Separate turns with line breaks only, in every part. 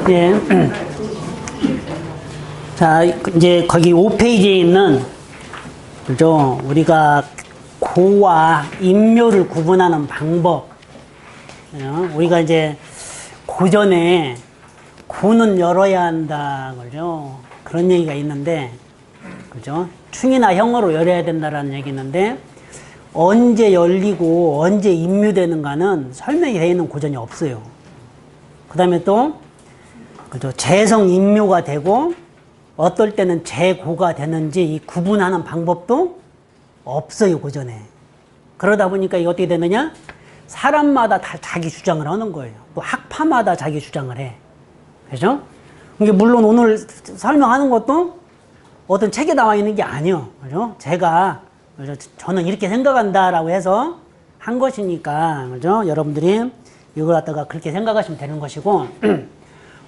예. 자, 이제 거기 5페이지에 있는, 그죠? 우리가 고와 인묘를 구분하는 방법. 우리가 이제 고전에 고는 열어야 한다, 그죠? 그런 얘기가 있는데, 그죠? 충이나 형으로 열어야 된다라는 얘기 있는데, 언제 열리고 언제 인묘되는가는 설명이 되어 있는 고전이 없어요. 그 다음에 또, 그죠? 재성 인묘가 되고, 어떨 때는 재고가 되는지 이 구분하는 방법도 없어요, 고전에. 그러다 보니까 이게 어떻게 되느냐? 사람마다 다 자기 주장을 하는 거예요. 또 학파마다 자기 주장을 해. 그죠? 이게 물론 오늘 설명하는 것도 어떤 책에 나와 있는 게 아니에요. 그죠? 제가, 그죠? 저는 이렇게 생각한다라고 해서 한 것이니까, 그죠? 여러분들이 이걸 갖다가 그렇게 생각하시면 되는 것이고,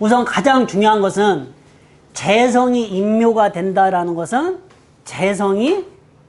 우선 가장 중요한 것은 재성이 인묘가 된다라는 것은 재성이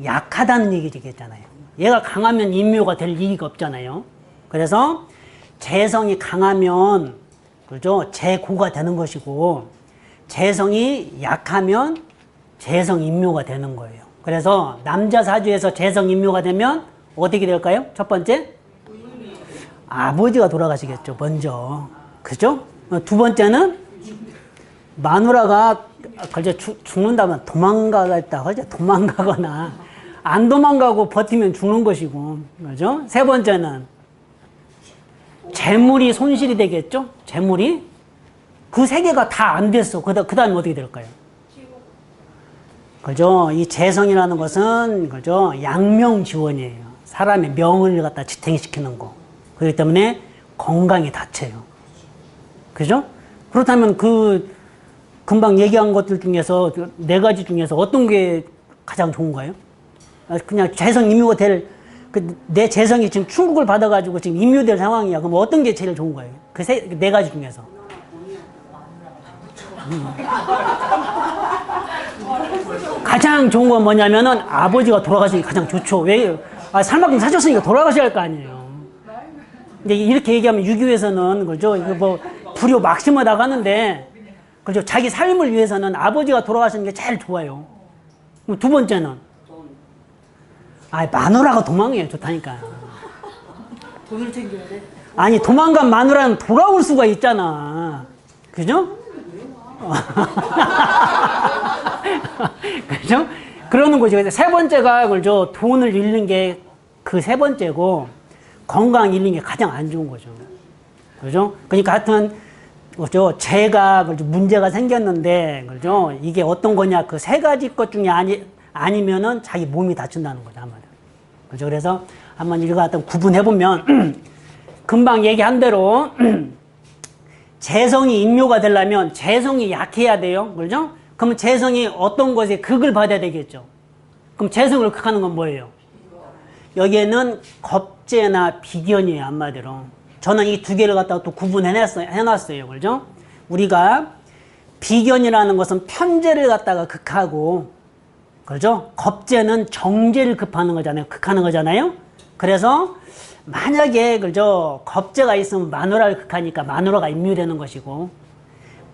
약하다는 얘기겠잖아요. 얘가 강하면 인묘가 될 이유가 없잖아요. 그래서 재성이 강하면, 그죠? 재고가 되는 것이고, 재성이 약하면 재성 인묘가 되는 거예요. 그래서 남자 사주에서 재성 인묘가 되면 어떻게 될까요? 첫 번째, 아버지가 돌아가시겠죠, 먼저. 그죠? 두 번째는 마누라가 그저 죽는다면 도망가겠다, 그죠? 도망가거나 안 도망가고 버티면 죽는 것이고, 그죠? 세 번째는 재물이 손실이 되겠죠? 재물이 그 세 개가 다 안 됐어. 그 다음에 어떻게 될까요? 그죠? 이 재성이라는 것은, 그죠? 양명지원이에요. 사람의 명을 갖다 지탱시키는 거. 그렇기 때문에 건강이 다쳐요. 그죠? 그렇다면 금방 얘기한 것들 중에서, 네 가지 중에서 어떤 게 가장 좋은가요? 그냥 재성 인묘가 내 재성이 지금 충격을 받아가지고 지금 인묘될 상황이야. 그럼 어떤 게 제일 좋은 거예요? 네 가지 중에서. 가장 좋은 건 뭐냐면은 아버지가 돌아가시는 게 가장 좋죠. 왜? 살 만큼 사셨으니까 돌아가셔야 할 거 아니에요. 근데 이렇게 얘기하면 유교에서는, 그죠? 이거 뭐, 불효 막심하다고 하는데, 그죠? 자기 삶을 위해서는 아버지가 돌아가시는 게 제일 좋아요. 두 번째는, 마누라가 도망해요. 좋다니까.
돈을 챙겨야 돼?
아니, 도망간 마누라는 돌아올 수가 있잖아. 그죠? 그죠? 그러는 거죠. 세 번째가, 그죠? 돈을 잃는 게 그 세 번째고, 건강 잃는 게 가장 안 좋은 거죠. 그죠? 그러니까 하여튼, 그죠? 제가 문제가 생겼는데, 그죠? 이게 어떤 거냐? 그 세 가지 것 중에 아니면은 자기 몸이 다친다는 거죠, 한마디로. 그죠? 그래서 한번 이거 갖다 구분해보면, 금방 얘기한 대로, 재성이 인묘가 되려면 재성이 약해야 돼요. 그죠? 그러면 재성이 어떤 것에 극을 받아야 되겠죠? 그럼 재성을 극하는 건 뭐예요? 여기에는 겁재나 비견이에요, 한마디로. 저는 이 두 개를 갖다가 또 해놨어요. 그죠? 우리가 비견이라는 것은 편재를 갖다가 극하고, 그죠? 겁재는 정재를 극하는 거잖아요. 그래서 만약에, 그죠? 겁재가 있으면 마누라를 극하니까 마누라가 인묘되는 것이고,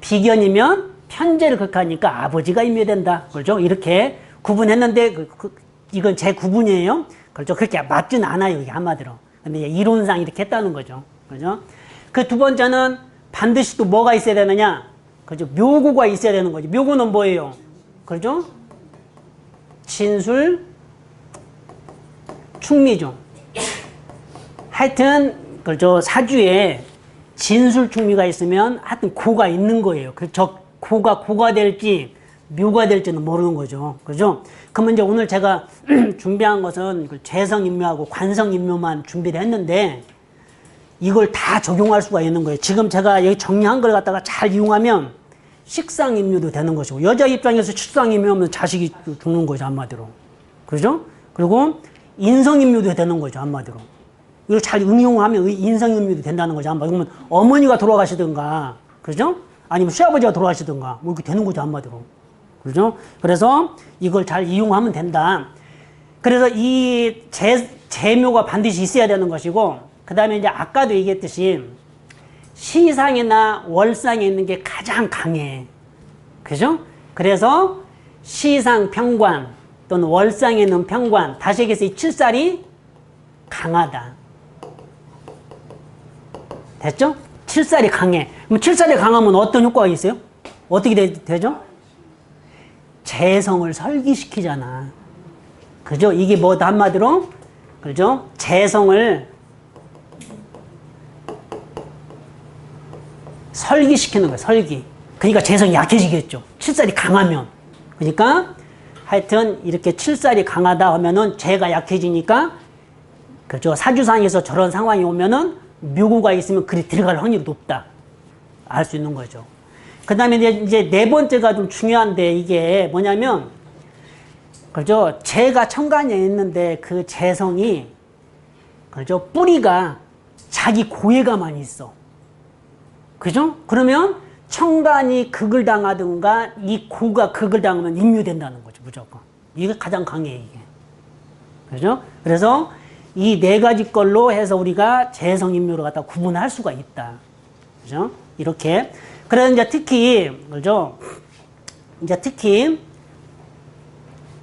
비견이면 편재를 극하니까 아버지가 인묘된다. 그죠? 이렇게 구분했는데, 이건 제 구분이에요. 그렇죠? 그렇게 맞진 않아요, 이게 한마디로. 근데 이론상 이렇게 했다는 거죠. 그죠? 그 두 번째는 반드시 또 뭐가 있어야 되느냐? 그죠? 묘고가 있어야 되는 거죠. 묘고는 뭐예요? 그죠? 진술, 충미죠. 하여튼, 그죠? 사주에 진술, 충미가 있으면 하여튼 고가 있는 거예요. 저 고가 될지, 묘가 될지는 모르는 거죠. 그죠? 그러면 이제 오늘 제가 준비한 것은 재성인묘하고 관성인묘만 준비를 했는데, 이걸 다 적용할 수가 있는 거예요. 지금 제가 여기 정리한 걸 갖다가 잘 이용하면 식상인묘도 되는 것이고, 여자 입장에서 식상인묘하면 자식이 죽는 거죠, 한마디로. 그죠? 그리고 인성인묘도 되는 거죠, 한마디로. 이걸 잘 응용하면 인성인묘도 된다는 거죠, 한마디로. 그러면 어머니가 돌아가시든가, 그죠? 아니면 시아버지가 돌아가시든가, 뭐 이렇게 되는 거죠, 한마디로. 그죠? 그래서 이걸 잘 이용하면 된다. 그래서 이 재묘가 반드시 있어야 되는 것이고, 그 다음에 이제 아까도 얘기했듯이 시상이나 월상에 있는 게 가장 강해. 그죠? 그래서 시상 평관 또는 월상에 있는 평관, 다시 얘기해서 이 칠살이 강하다. 됐죠? 칠살이 강해. 그럼 칠살이 강하면 어떤 효과가 있어요? 어떻게 되죠? 재성을 설기시키잖아. 그죠? 이게 뭐다 한마디로? 그죠? 재성을 설기시키는 거야, 설기. 그러니까 재성이 약해지겠죠. 칠살이 강하면. 그러니까 하여튼 이렇게 칠살이 강하다 하면은 재가 약해지니까 그죠? 사주상에서 저런 상황이 오면은 묘고가 있으면 글이 들어갈 확률이 높다. 알 수 있는 거죠. 그 다음에 이제 네 번째가 좀 중요한데 이게 뭐냐면 그죠? 재가 천간에 있는데 그 재성이 그죠? 뿌리가 자기 고해가만 있어. 그죠? 그러면 천간이 극을 당하든가 이 고가 극을 당하면 임묘된다는 거죠. 무조건. 이게 가장 강해 이게. 그죠? 그래서 이 네 가지 걸로 해서 우리가 재성 임묘를 갖다 구분할 수가 있다. 그죠? 이렇게. 그래서 이제 특히, 그죠? 이제 특히,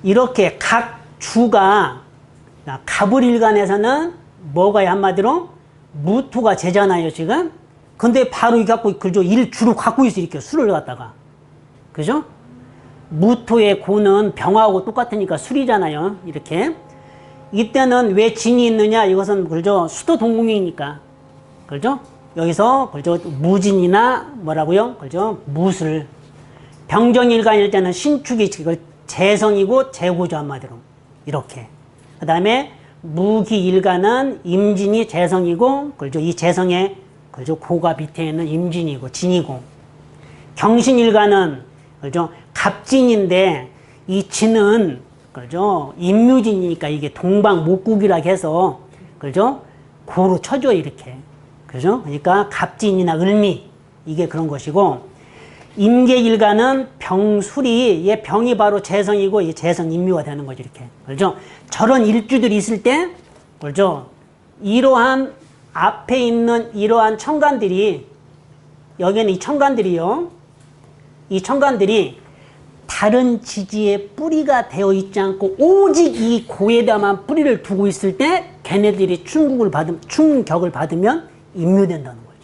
이렇게 각 주가, 갑을일간에서는 뭐가 한마디로? 무토가 제잖아요, 지금? 근데 바로 이 갖고, 그죠? 일주로 갖고 있어, 이렇게 술을 갖다가. 그죠? 무토의 고는 병하고 똑같으니까 술이잖아요, 이렇게. 이때는 왜 진이 있느냐? 이것은, 그죠? 수도 동궁이니까. 그죠? 여기서, 그죠? 무진이나 뭐라고요? 그죠? 무술. 병정일간일 때는 신축이 재성이고 재고죠, 한마디로. 이렇게. 그 다음에 무기일간은 임진이 재성이고, 그죠? 이 재성의, 그죠? 고가 밑에 있는 임진이고, 진이고. 경신일간은, 그죠? 갑진인데, 이 진은, 그죠? 임묘진이니까 이게 동방목국이라 해서, 그죠? 고로 쳐줘, 이렇게. 그죠? 그러니까 갑진이나 을미, 이게 그런 것이고, 임계일간은 병술이, 얘 병이 바로 재성이고, 이 재성 임묘가 되는 거죠, 이렇게. 그죠? 저런 일주들이 있을 때, 그죠? 이러한, 앞에 있는 이러한 천간들이, 여기는 이 천간들이요. 이 천간들이 다른 지지에 뿌리가 되어 있지 않고 오직 이 고에다만 뿌리를 두고 있을 때 걔네들이 충격을 받으면 임묘된다는 거죠.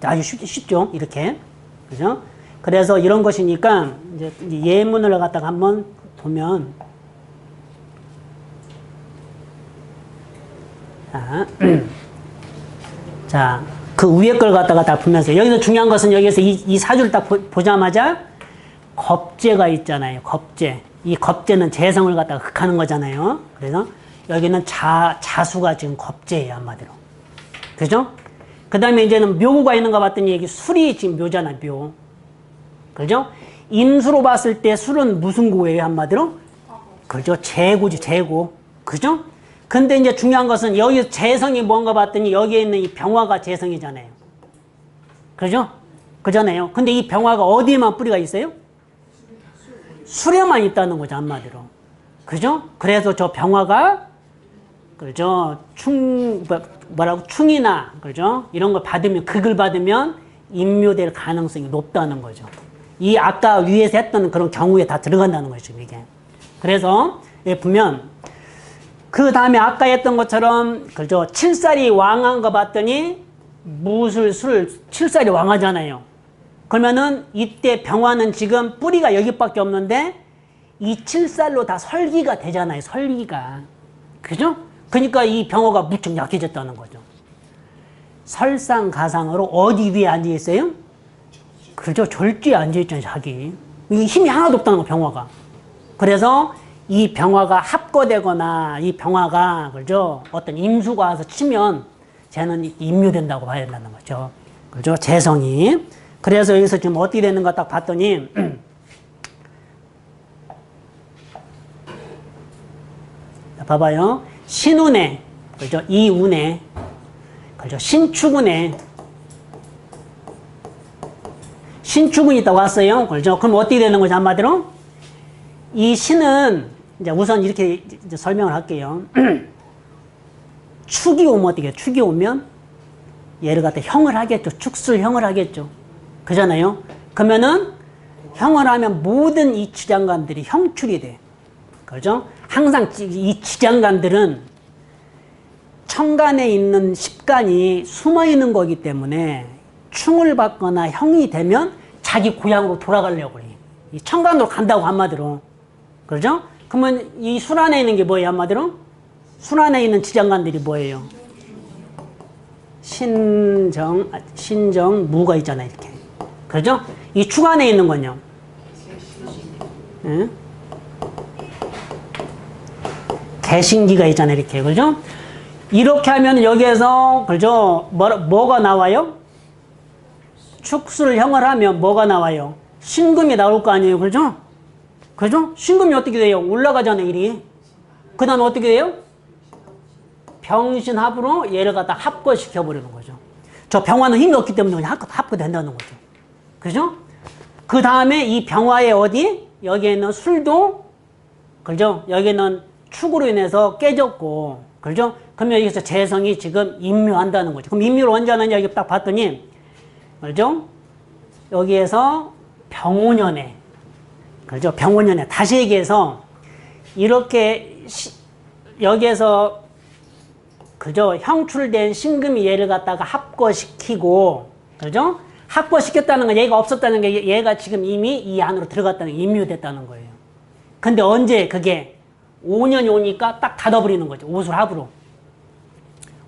아주 쉽죠? 이렇게. 그죠? 그래서 이런 것이니까 이제 예문을 갖다가 한번 보면 자, 그 위에 걸 갖다가 다 보면서 여기서 중요한 것은 여기서 이 사주를 딱 보자마자 겁재가 있잖아요. 겁재. 이 겁재는 재성을 갖다가 극하는 거잖아요. 그래서 여기는 자수가 지금 겁재예요, 한마디로. 그죠? 그 다음에 이제는 묘구가 있는 거 봤더니 여기 술이 지금 묘잖아, 묘. 그죠? 인수로 봤을 때 술은 무슨 고예요, 한마디로? 그죠? 재고지, 재고. 그죠? 근데 이제 중요한 것은 여기 재성이 뭔가 봤더니 여기에 있는 이 병화가 재성이잖아요. 그죠? 그잖아요. 근데 이 병화가 어디에만 뿌리가 있어요? 술에만 있다는 거죠, 한마디로. 그죠? 그래서 저 병화가, 그죠? 충이나, 그죠? 이런 걸 받으면, 극을 받으면 임묘될 가능성이 높다는 거죠. 이 아까 위에서 했던 그런 경우에 다 들어간다는 거죠, 이게. 그래서, 여기 보면, 그 다음에 아까 했던 것처럼, 그죠? 칠살이 왕한 거 봤더니, 무술, 술, 칠살이 왕하잖아요. 그러면은 이때 병화는 지금 뿌리가 여기밖에 없는데 이 칠살로 다 설기가 되잖아요. 설기가. 그죠? 그러니까 이 병화가 무척 약해졌다는 거죠. 설상가상으로 어디 위에 앉아있어요? 그죠? 절지에 앉아있잖아요. 자기. 이게 힘이 하나도 없다는 거, 병화가. 그래서 이 병화가 합거되거나 이 병화가, 그죠? 어떤 임수가 와서 치면 쟤는 임묘된다고 봐야 된다는 거죠. 그죠? 재성이. 그래서 여기서 지금 어떻게 되는 거 딱 봤더니, 봐봐요. 신운에, 그죠? 이운에, 그죠? 신축운에, 신축운이 있다고 왔어요. 그죠? 그럼 어떻게 되는 거죠? 한마디로? 이 신은, 이제 우선 이렇게 이제 설명을 할게요. 축이 오면 어떻게 해요? 축이 오면 얘를 갖다 형을 하겠죠. 축술형을 하겠죠. 그잖아요. 그러면은 형을 하면 모든 이 지장간들이 형출이 돼. 그죠? 항상 이 지장간들은 천간에 있는 십간이 숨어 있는 거기 때문에 충을 받거나 형이 되면 자기 고향으로 돌아가려고 해. 이 천간으로 간다고 한마디로. 그죠? 그러면 이 술 안에 있는 게 뭐예요, 한마디로? 술 안에 있는 지장간들이 뭐예요? 신정, 무가 있잖아요, 이렇게. 그죠? 이 축 안에 있는 건요. 응? 개신기가 있잖아요, 이렇게. 그죠? 이렇게 하면 여기에서, 그죠? 뭐가 나와요? 축술형을 하면 뭐가 나와요? 신금이 나올 거 아니에요, 그죠? 그죠? 신금이 어떻게 돼요? 올라가잖아요, 일이. 그 다음에 어떻게 돼요? 병신합으로 얘를 갖다 합거시켜버리는 거죠. 저 병화는 힘이 없기 때문에 그냥 합거된다는 거죠. 그죠? 그 다음에 이 병화의 어디? 여기에 있는 술도, 그죠? 여기는 축으로 인해서 깨졌고, 그죠? 그러면 여기서 재성이 지금 임묘한다는 거죠. 그럼 임묘를 언제 하느냐, 여기 딱 봤더니, 그죠? 여기에서 병오년에, 그죠? 병오년에. 다시 얘기해서, 이렇게, 여기에서, 그죠? 형출된 신금이 얘를 갖다가 합거시키고, 그죠? 합거시켰다는 건 얘가 없었다는 게 얘가 지금 이미 이 안으로 들어갔다는 게 임묘됐다는 거예요. 근데 언제 그게 5년이 오니까 딱 닫아버리는 거죠. 오술합으로.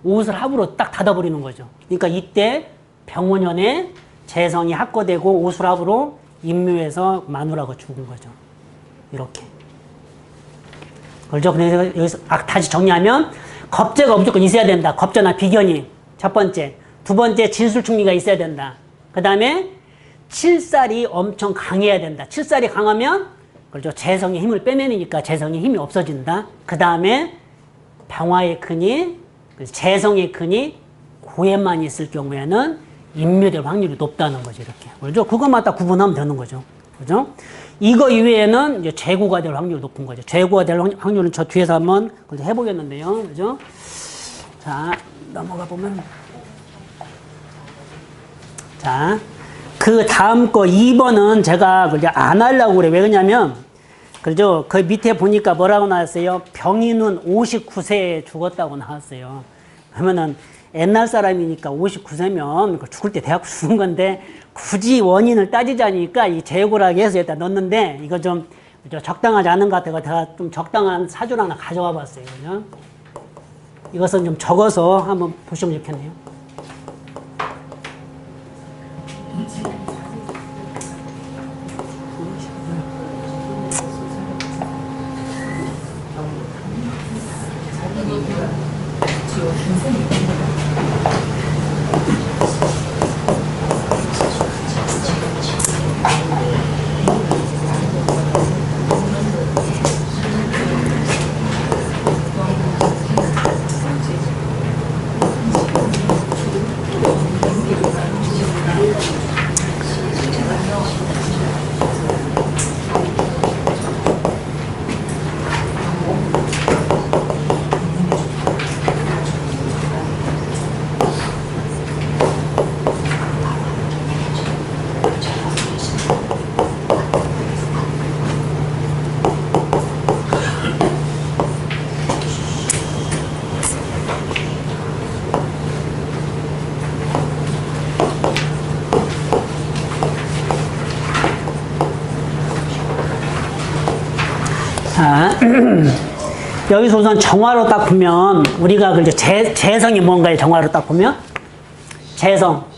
오술합으로 딱 닫아버리는 거죠. 그러니까 이때 병오년에 재성이 합거되고 오술합으로 임묘해서 마누라가 죽은 거죠. 이렇게. 그렇죠? 그래서 여기서 다시 정리하면 겁재가 무조건 있어야 된다. 겁재나 비견이. 첫 번째. 두 번째, 진술충리가 있어야 된다. 그 다음에 칠살이 엄청 강해야 된다. 칠살이 강하면 그렇죠. 재성의 힘을 빼내니까 재성의 힘이 없어진다. 그 다음에 병화의 근이, 재성의 근이 고에만 있을 경우에는 임묘될 확률이 높다는 거죠. 이렇게. 그렇죠? 그것만 딱 구분하면 되는 거죠. 그죠? 이거 이외에는 이제 재고가 될 확률이 높은 거죠. 재고가 될 확률은 저 뒤에서 한번 해보겠는데요. 그죠? 자, 넘어가 보면. 자, 그 다음 거 2번은 제가 그냥 안 하려고 그래요. 왜 그러냐면, 그죠? 그 밑에 보니까 뭐라고 나왔어요? 병인은 59세에 죽었다고 나왔어요. 그러면은 옛날 사람이니까 59세면 죽을 때 대학 죽은 건데 굳이 원인을 따지자니까 이 재고라고 해서 일단 넣었는데 이거 좀 적당하지 않은 것 같아서 제가 좀 적당한 사주를 하나 가져와 봤어요. 그죠? 이것은 좀 적어서 한번 보시면 좋겠네요. 자, 여기서 우선 정화로 딱 보면, 우리가 그 재성이 뭔가요? 정화로 딱 보면? 재성.